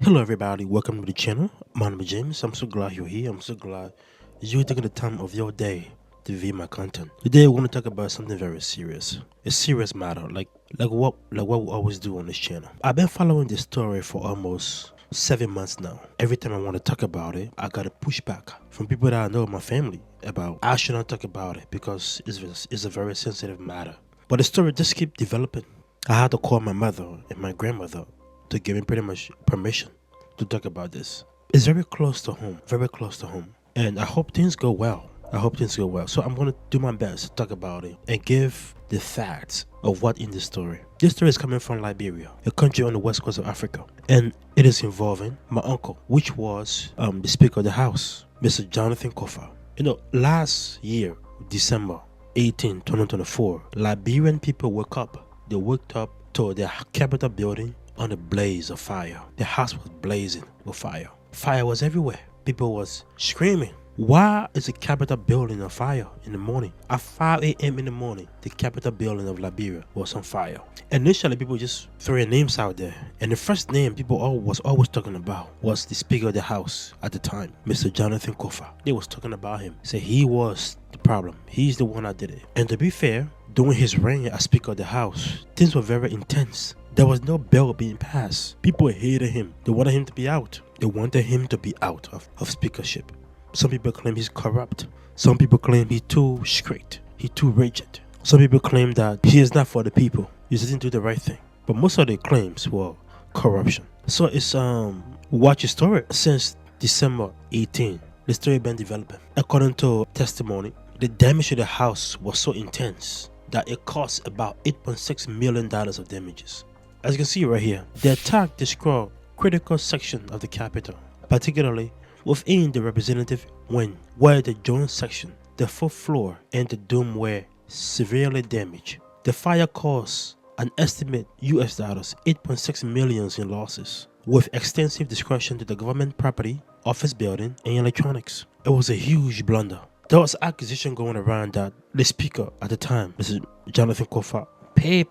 Hello everybody, welcome to the channel. My name is James. I'm so glad you're here. I'm so glad you're taking the time of your day to view my content. Today we're going to talk about something very serious. A serious matter, like what we always do on this channel. I've been following this story for almost 7 months now. Every time I want to talk about it, I got a pushback from people that I know in my family about I should not talk about it because it's a very sensitive matter. But the story just keeps developing. I had to call my mother and my grandmother to give me pretty much permission to talk about this. It's very close to home, very close to home. And I hope things go well. So I'm going to do my best to talk about it and give the facts of what in this story. This story is coming from Liberia, a country on the west coast of Africa. And it is involving my uncle, which was the Speaker of the House, Mr. Jonathan Kofa. Last year, December 18, 2024, Liberian people woke up. They woke up to their Capitol building on a blaze of fire. The house was blazing with fire. Fire was everywhere. People was screaming. Why is the Capitol building on fire in the morning? At 5 a.m. in the morning, the Capitol building of Liberia was on fire. Initially, people just throwing names out there. And the first name people was always talking about was the Speaker of the House at the time, Mr. Jonathan Kofa. They was talking about him. Say he was the problem. He's the one that did it. And to be fair, during his reign as Speaker of the House, things were very intense. There was no bill being passed. People hated him. They wanted him to be out. They wanted him to be out of speakership. Some people claim he's corrupt. Some people claim he's too strict. He's too rigid. Some people claim that he is not for the people. He doesn't do the right thing. But most of the claims were corruption. So it's watch the story since December 18. The story been developing. According to testimony, the damage to the house was so intense that it cost about $8.6 million of damages. As you can see right here, the attack destroyed critical section of the Capitol, particularly within the representative wing, where the joint section, the fourth floor, and the dome were severely damaged. The fire caused an estimate US dollars 8.6 million in losses, with extensive destruction to the government property, office building, and electronics. It was a huge blunder. There was accusation going around that the speaker at the time, Mr. Jonathan Kofa, paid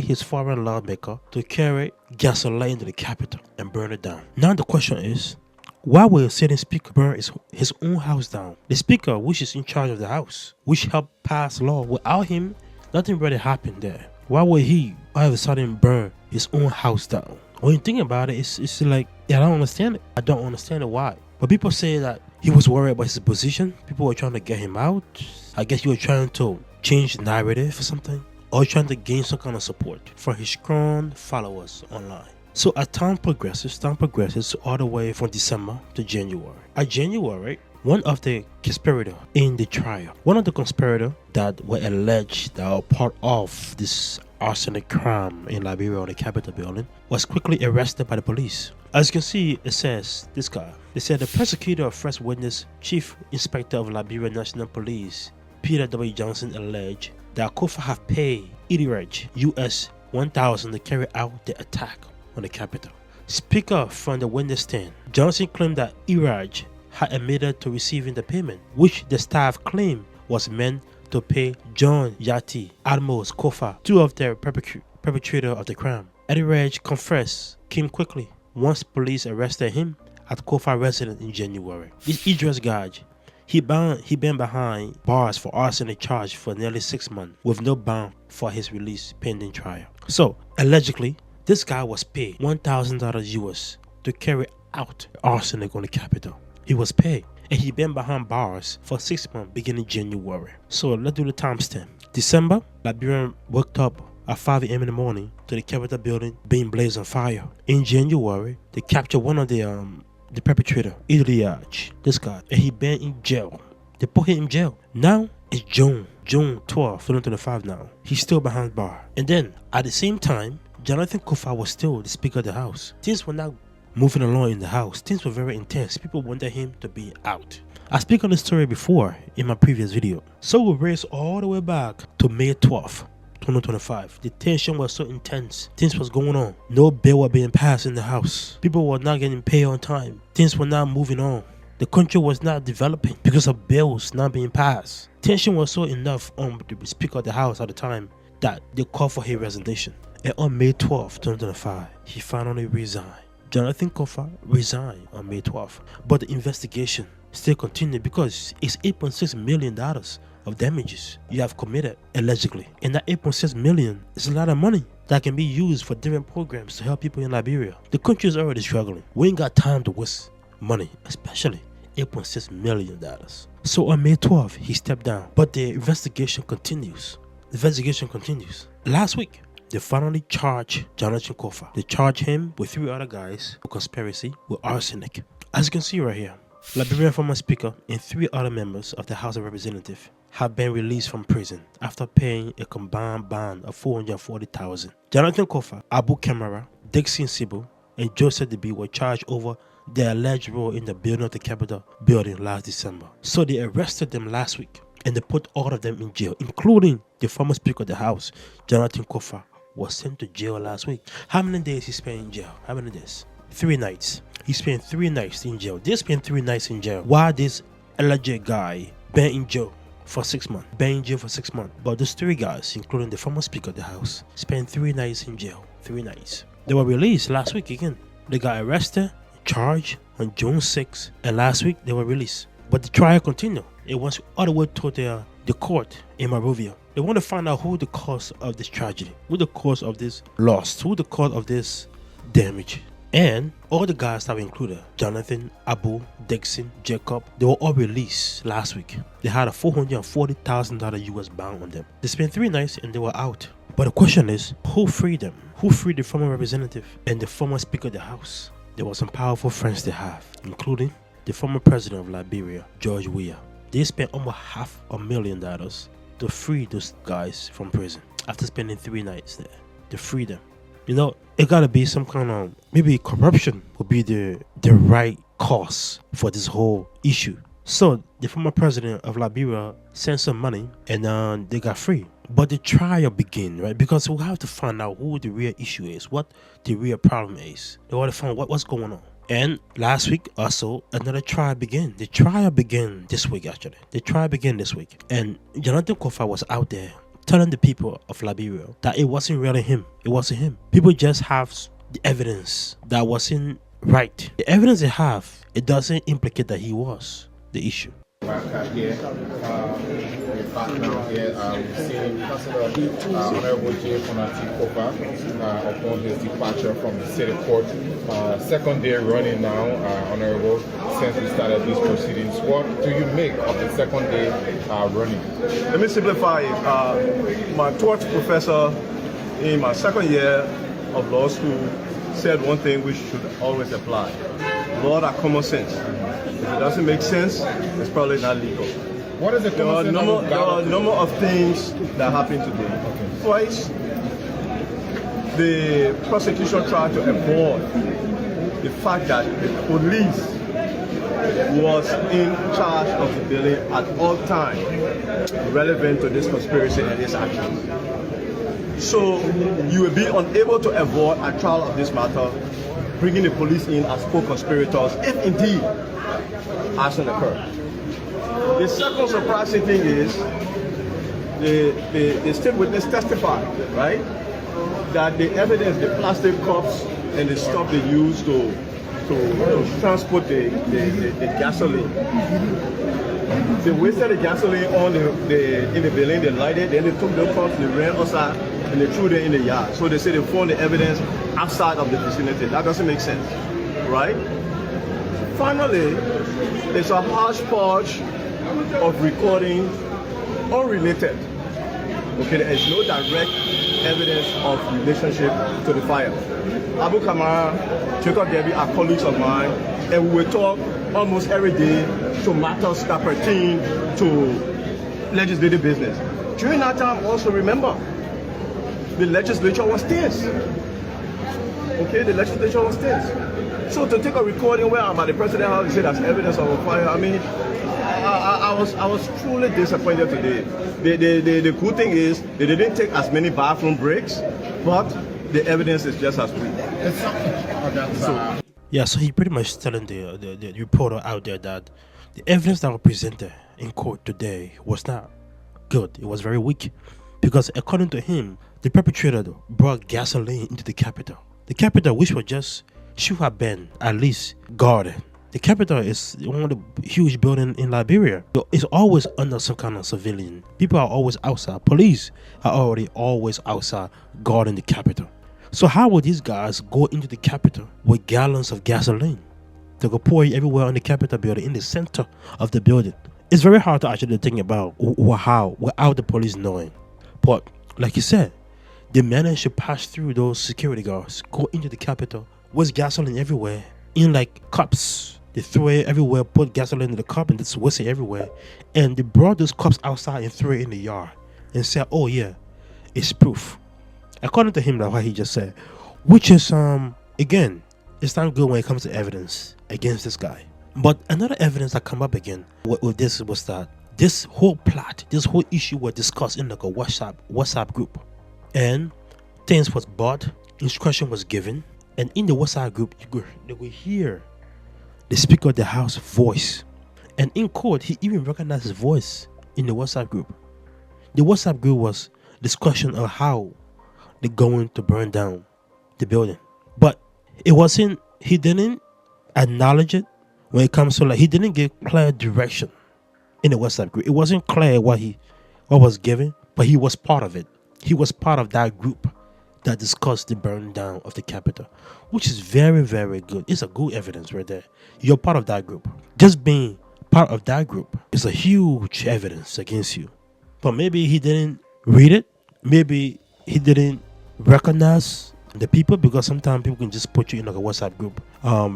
his foreign lawmaker to carry gasoline to the Capitol and burn it down. Now the question is, why will a sitting speaker burn his own house down? The speaker, which is in charge of the house, which helped pass law, without him, nothing really happened there. Why would he all of a sudden burn his own house down? When you think about it, it's like, I don't understand it. I don't understand it why. But people say that he was worried about his position. People were trying to get him out. I guess you were trying to change the narrative or something, or trying to gain some kind of support from his strong followers online. So as time progresses all the way from December to January. At January, one of the conspirators in the trial, one of the conspirators that were alleged that were part of this arsenic crime in Liberia on the Capitol building, was quickly arrested by the police. As you can see, it says this guy. They said the prosecutor of first witness, Chief Inspector of Liberian National Police, Peter W. Johnson, alleged that Kofa have paid Iraj US 1,000 to carry out the attack on the Capitol. Speaker from the witness stand, Johnson claimed that Iraj had admitted to receiving the payment, which the staff claimed was meant to pay John Yati, Admos Kofa, two of the perpetrator of the crime. Iraj confessed came quickly once police arrested him at Kofa residence in January. This Idris guy, he been behind bars for arsenic charge for nearly 6 months with no bond for his release pending trial. So allegedly, this guy was paid $1,000 US to carry out arsenic on the Capitol. He was paid, and he been behind bars for 6 months beginning January. So let's do the timestamp. December, Liberian woke up at 5 a.m. in the morning to the Capitol building being blazed on fire. In January, they captured one of the perpetrator, Idriaj, this guy, and he been in jail. They put him in jail. Now it's June 12, 2025 now. He's still behind bar. And then at the same time, Jonathan Kofa was still the Speaker of the House. Things were not moving along in the house. Things were very intense. People wanted him to be out. I speak on this story before in my previous video. So we race all the way back to May 12th, 2025. The tension was so intense. Things was going on. No bill was being passed in the house. People were not getting paid on time. Things were not moving on. The country was not developing because of bills not being passed. Tension was so enough on the Speaker of the House at the time that they called for his resignation. And on May 12, 2025, he finally resigned. Jonathan Koffa resigned on May 12th, but the investigation still continued because it's $8.6 million of damages you have committed allegedly, and that 8.6 million is a lot of money that can be used for different programs to help people in Liberia. The country is already struggling. We ain't got time to waste money, especially $8.6 million. So on May 12th, he stepped down, but the investigation continues. Last week, they finally charged Jonathan Koffa. They charged him with 3 other guys for conspiracy with arsenic. As you can see right here, Liberian former speaker and 3 other members of the House of Representatives have been released from prison after paying a combined bond of $440,000. Jonathan Koffa, Abu Kamara, Dixon Sibu, and Joseph DeB were charged over their alleged role in the building of the Capitol building last December. So they arrested them last week and they put all of them in jail, including the former Speaker of the House, Jonathan Koffa, was sent to jail last week. How many days he spent in jail? How many days? 3 nights. He spent 3 nights in jail. They spent 3 nights in jail. Why this alleged guy been in jail for 6 months? But those 3 guys, including the former Speaker of the House, spent 3 nights in jail. 3 nights. They were released last week again. They got arrested, charged on June 6th, and last week they were released. But the trial continued. It went all the way to the court in Monrovia. They want to find out who the cause of this tragedy, who the cause of this loss, who the cause of this damage. And all the guys that were included, Jonathan, Abu, Dixon, Jacob, they were all released last week. They had a $440,000 US bond on them. They spent 3 nights and they were out. But the question is, who freed them? Who freed the former representative and the former Speaker of the House? There were some powerful friends they have, including the former president of Liberia, George Weah. They spent almost $500,000 to free those guys from prison after spending 3 nights there to free them. You know, it gotta be some kind of, maybe corruption would be the right cause for this whole issue. So the former president of Liberia sent some money and they got free. But the trial began, right? Because we have to find out who the real issue is, what the real problem is. They want to find out what's going on. And last week also, another trial began. The trial began this week, actually. The trial began this week. And Jonathan Koffa was out there telling the people of Liberia that it wasn't really him. It wasn't him. People just have the evidence that wasn't right. The evidence they have, it doesn't implicate that he was the issue. Back here, we're back now here. We've seen Honorable J. Jonathan Koffa upon his departure from the city court. Second day running now, Honorable, since we started these proceedings. What do you make of the second day running? Let me simplify it. My torch professor in my second year of law school said one thing which should always apply. Law that common sense. If it doesn't make sense, it's probably not legal. What is the common sense? There are a number of things that happen today. Okay. First, the prosecution tried to avoid the fact that the police was in charge of the building at all times relevant to this conspiracy and this action. So you will be unable to avoid a trial of this matter, bringing the police in as co-conspirators, if indeed arson occurred. The second surprising thing is the state witness testified, right, that the evidence, the plastic cups and the stuff they used to transport the gasoline, they wasted the gasoline on in the building, they lighted, then they took the cups, they ran outside, and they threw them in the yard. So they say they found the evidence outside of the vicinity. That doesn't make sense, right? Finally, there's a hodgepodge of recording unrelated. Okay, there is no direct evidence of relationship to the fire. Abu Kamara, Jacob Debbie are colleagues of mine, and we will talk almost every day to matters that pertain to legislative business. During that time, also remember, the legislature was tense. Okay, the legislature was tense. So to take a recording where I'm at the president's house and say that's evidence of a fire, I mean, I was truly disappointed today. The good thing is they didn't take as many bathroom breaks, but the evidence is just as weak. So he pretty much telling the reporter out there that the evidence that was presented in court today was not good. It was very weak. Because according to him, the perpetrator brought gasoline into the Capitol. The Capitol, which was just should have been at least guarded. The Capitol is one of the huge buildings in Liberia. It's always under some kind of civilian. People are always outside. Police are already always outside guarding the Capitol. So how would these guys go into the Capitol with gallons of gasoline? They go pour it everywhere on the Capitol building, in the center of the building. It's very hard to actually think about how, without the police knowing. But like you said, they managed to pass through those security guards, go into the Capitol with gasoline everywhere, in like cups. They threw it everywhere, put gasoline in the cup, and just whisk it everywhere. And they brought those cups outside and threw it in the yard and said, oh yeah, it's proof. According to him, that's what he just said. Which is, again, it's not good when it comes to evidence against this guy. But another evidence that come up again with this was that this whole plot, this whole issue was discussed in like a WhatsApp group. And things was bought, instruction was given. And in the WhatsApp group, they could hear the Speaker of the House voice. And in court, he even recognized his voice in the WhatsApp group. The WhatsApp group was discussion of how they're going to burn down the building. But it wasn't, he didn't acknowledge it when it comes to, like, he didn't give clear direction in the WhatsApp group. It wasn't clear what was given, but he was part of it. He was part of that group that discussed the burning down of the Capitol, which is very, very good. It's a good evidence right there. You're part of that group. Just being part of that group is a huge evidence against you. But maybe he didn't read it. Maybe he didn't recognize the people, because sometimes people can just put you in like a WhatsApp group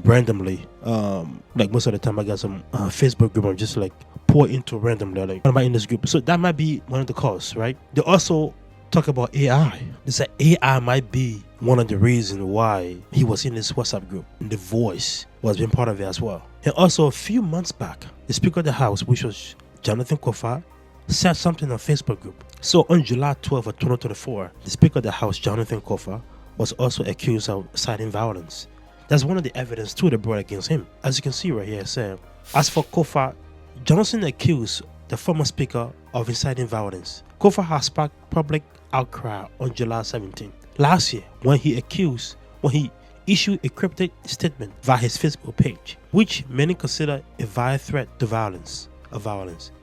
randomly. Like most of the time I got some Facebook group I'm just like pour into randomly, like, am I in this group? So that might be one of the causes, right? They also talk about AI. They say AI might be one of the reasons why he was in this WhatsApp group. And the voice was being part of it as well. And also a few months back, the Speaker of the House, which was Jonathan Kofa, said something on Facebook group. So on July 12th of 2024, the Speaker of the House, Jonathan Kofa, was also accused of inciting violence. That's one of the evidence too they brought against him. As you can see right here, it said, as for Kofa, Johnson accused the former speaker of inciting violence. Kofa has sparked public outcry on July 17 last year when he issued a cryptic statement via his Facebook page, which many consider a vile threat to violence.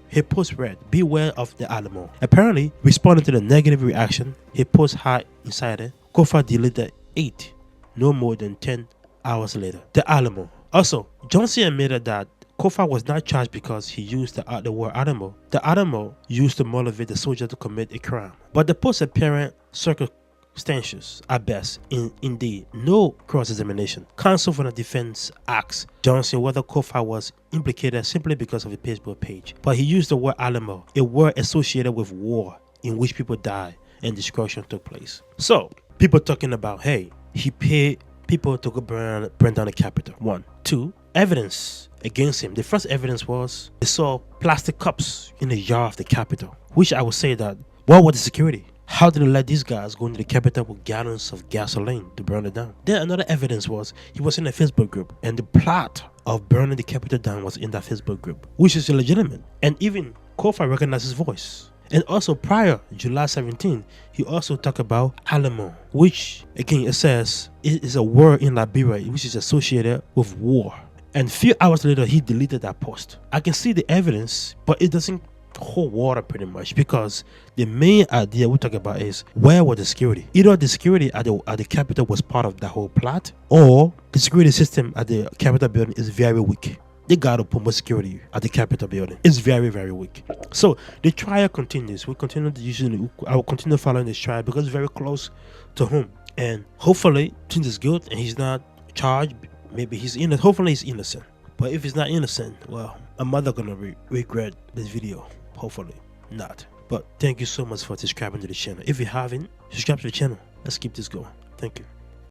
He post read, "Beware of the Alamo." Apparently, responding to the negative reaction, he post had incited. Kofa deleted 8, no more than 10 hours later. The Alamo. Also, Johnson admitted that Kofa was not charged because he used the word Alamo. The Alamo used to motivate the soldier to commit a crime. But the post apparent circumstantious at best. Indeed, no cross-examination. Counsel for the defense asked Johnson whether Kofa was implicated simply because of a Facebook page. But he used the word Alamo, a word associated with war in which people died and destruction took place. So, people talking about, hey, he paid people to go burn down the Capitol. 1. 2. Evidence against him. The first evidence was they saw plastic cups in the yard of the Capitol, which I would say that, what was the security? How did they let these guys go into the Capitol with gallons of gasoline to burn it down? Then another evidence was he was in a Facebook group, and the plot of burning the Capitol down was in that Facebook group, which is illegitimate. And even Kofa recognized his voice. And also prior July 17, he also talked about Alamo, which again it says it is a word in Liberia which is associated with war. And a few hours later, he deleted that post. I can see the evidence, but it doesn't hold water pretty much, because the main idea we talk about is, where was the security? Either the security at the Capitol was part of the whole plot, or the security system at the Capitol building is very weak. They gotta put more security at the Capitol building. It's very, very weak. So the trial continues. I will continue following this trial because it's very close to home. And hopefully, since he's guilty and he's not charged, maybe he's innocent. Hopefully he's innocent. But if he's not innocent, well, I'm not gonna regret this video. Hopefully not. But thank you so much for subscribing to the channel. If you haven't, subscribe to the channel. Let's keep this going. Thank you.